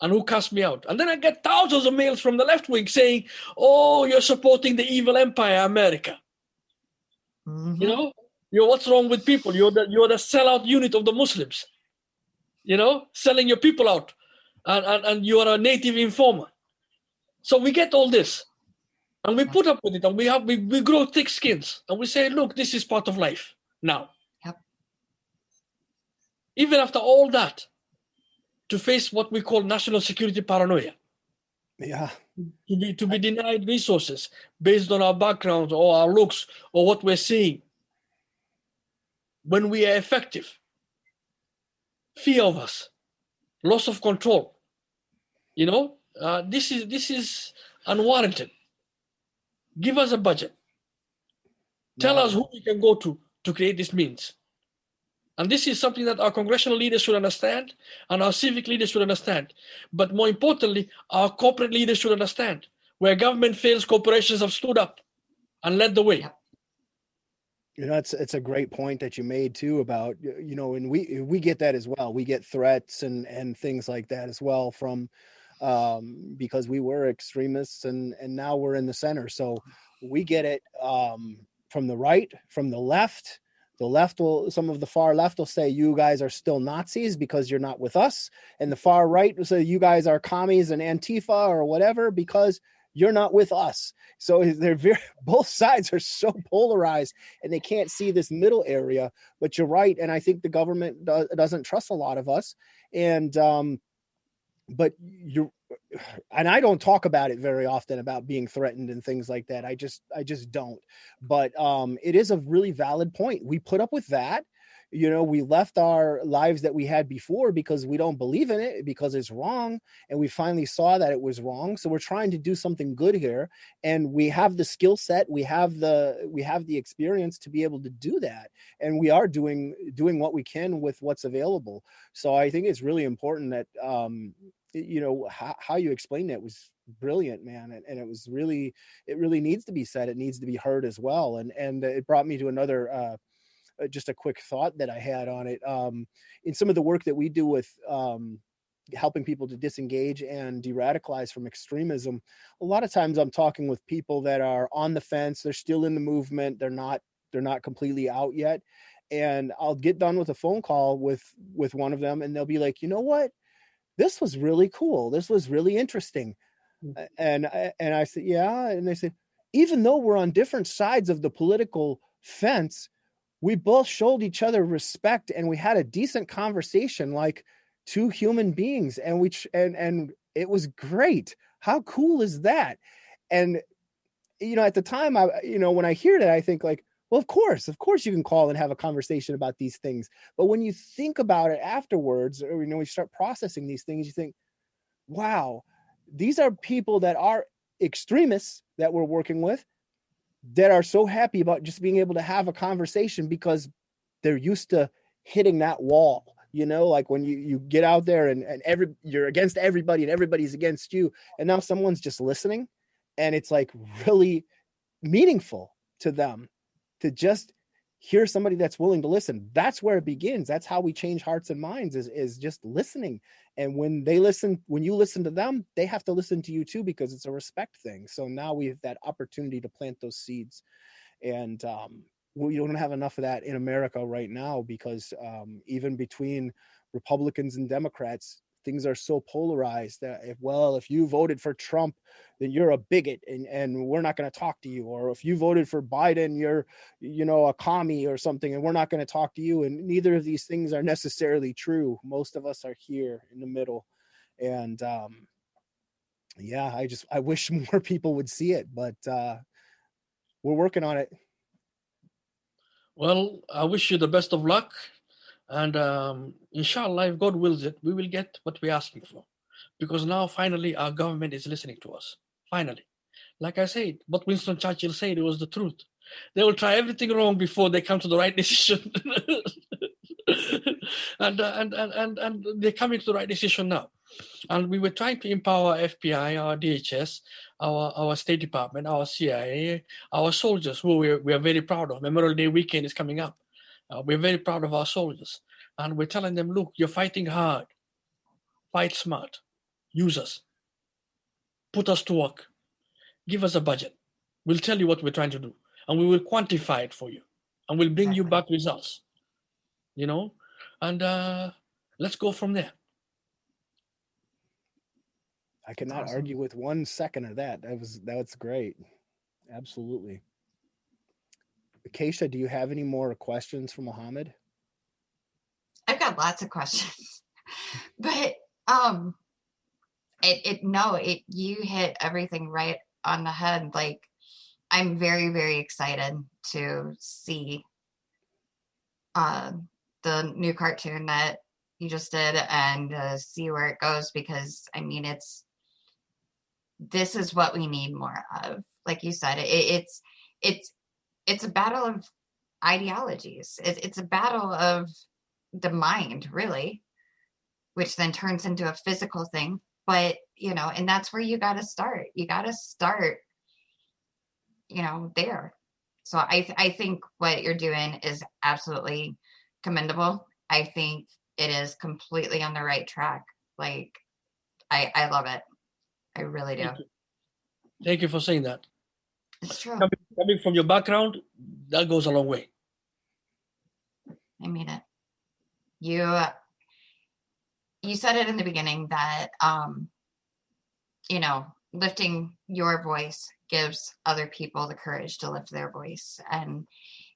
and who cast me out. And then I get thousands of mails from the left wing saying, "Oh, you're supporting the evil empire, America." Mm-hmm. You know, what's wrong with people? You're the sellout unit of the Muslims. You know, selling your people out, and you are a native informer. So we get all this, and we put up with it, and we grow thick skins, and we say, "Look, this is part of life now." Yep. Even after all that, to face what we call national security paranoia. Yeah. To be denied resources based on our backgrounds or our looks or what we're seeing. When we are effective, fear of us, loss of control. You know, this is unwarranted. Give us a budget. Tell us who we can go to create these means. And this is something that our congressional leaders should understand and our civic leaders should understand. But more importantly, our corporate leaders should understand. Where government fails, corporations have stood up and led the way. You know, it's a great point that you made too about, you know, and we get that as well. We get threats and things like that as well from because we were extremists and now we're in the center. So we get it from the right, from the left. The left some of the far left will say you guys are still Nazis because you're not with us. And the far right will say you guys are commies and Antifa or whatever because you're not with us. So both sides are so polarized and they can't see this middle area. But you're right. And I think the government doesn't trust a lot of us. And but and I don't talk about it very often about being threatened and things like that. I just don't. But it is a really valid point. We put up with that. You know, we left our lives that we had before because we don't believe in it, because it's wrong. And we finally saw that it was wrong. So we're trying to do something good here. And we have the skill set. We have the experience to be able to do that. And we are doing what we can with what's available. So I think it's really important that, you know, how you explained it was brilliant, man. And it really needs to be said. It needs to be heard as well. And it brought me to another, just a quick thought that I had on it. In some of the work that we do with helping people to disengage and de-radicalize from extremism, a lot of times I'm talking with people that are on the fence. They're still in the movement. They're not completely out yet. And I'll get done with a phone call with one of them and they'll be like, you know what? This was really cool. This was really interesting. And I said, yeah. And they said, even though we're on different sides of the political fence, we both showed each other respect and we had a decent conversation like two human beings. And and it was great. How cool is that? And, you know, at the time, when I hear that, I think like, well, of course you can call and have a conversation about these things. But when you think about it afterwards, or, you know, you start processing these things, you think, wow, these are people that are extremists that we're working with that are so happy about just being able to have a conversation because they're used to hitting that wall, you know, like when you get out there and you're against everybody and everybody's against you. And now someone's just listening and it's like really meaningful to them to just here's somebody that's willing to listen. That's where it begins. That's how we change hearts and minds, is just listening. And when you listen to them, they have to listen to you too, because it's a respect thing. So now we have that opportunity to plant those seeds. And we don't have enough of that in America right now, because even between Republicans and Democrats, things are so polarized that if you voted for Trump, then you're a bigot and we're not going to talk to you. Or if you voted for Biden, you're, a commie or something, and we're not going to talk to you. And neither of these things are necessarily true. Most of us are here in the middle. And I wish more people would see it, but we're working on it. Well, I wish you the best of luck. And inshallah, if God wills it, we will get what we're asking for. Because now, finally, our government is listening to us. Finally. Like I said, what Winston Churchill said, it was the truth. They will try everything wrong before they come to the right decision. and they're coming to the right decision now. And we were trying to empower our FBI, our DHS, our State Department, our CIA, our soldiers, who we are very proud of. Memorial Day weekend is coming up. We're very proud of our soldiers. And we're telling them, look, you're fighting hard. Fight smart. Use us. Put us to work. Give us a budget. We'll tell you what we're trying to do. And we will quantify it for you. And we'll bring you back results. And let's go from there. I cannot argue with 1 second of that. That's great. Absolutely. Keisha, do you have any more questions for Mohamed? I've got lots of questions, but you hit everything right on the head. Like, I'm very, very excited to see the new cartoon that you just did and see where it goes, because I mean, this is what we need more of. Like you said, it's a battle of ideologies. It's a battle of the mind, really, which then turns into a physical thing. But, and that's where you got to start. You got to start, there. So I think what you're doing is absolutely commendable. I think it is completely on the right track. Like, I love it. I really do. Thank you for saying that. It's true. Coming from your background, that goes a long way. I mean it. You said it in the beginning that, lifting your voice gives other people the courage to lift their voice. And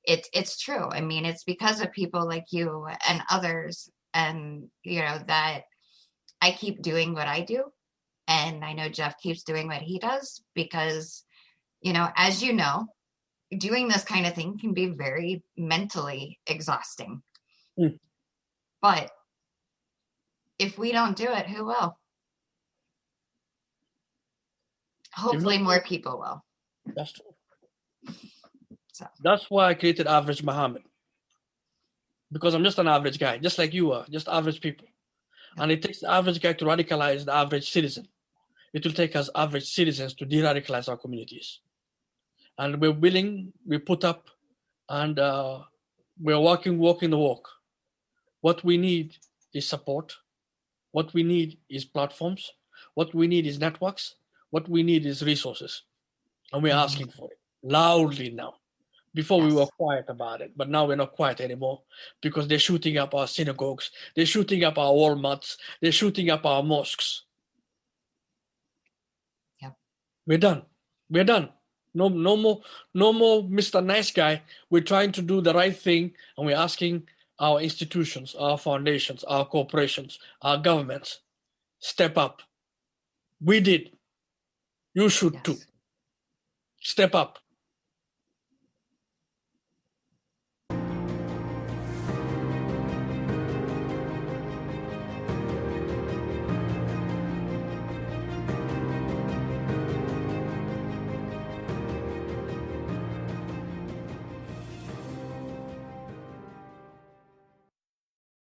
it's true. I mean, it's because of people like you and others, and, that I keep doing what I do. And I know Jeff keeps doing what he does, because, as you know, doing this kind of thing can be very mentally exhausting. Mm. But if we don't do it, who will? Hopefully more people will. That's true. So. That's why I created Average Mohamed. Because I'm just an average guy, just like you are, just average people. And it takes the average guy to radicalize the average citizen. It will take us average citizens to de-radicalize our communities. And we're willing, we put up, and we're walking the walk. What we need is support. What we need is platforms. What we need is networks. What we need is resources. And we're asking for it loudly now. Before we were quiet about it, but now we're not quiet anymore, because they're shooting up our synagogues. They're shooting up our Walmarts. They're shooting up our mosques. Yep. We're done. We're done. No more Mr. Nice Guy. We're trying to do the right thing, and we're asking our institutions, our foundations, our corporations, our governments, step up. We did. You should too. Step up.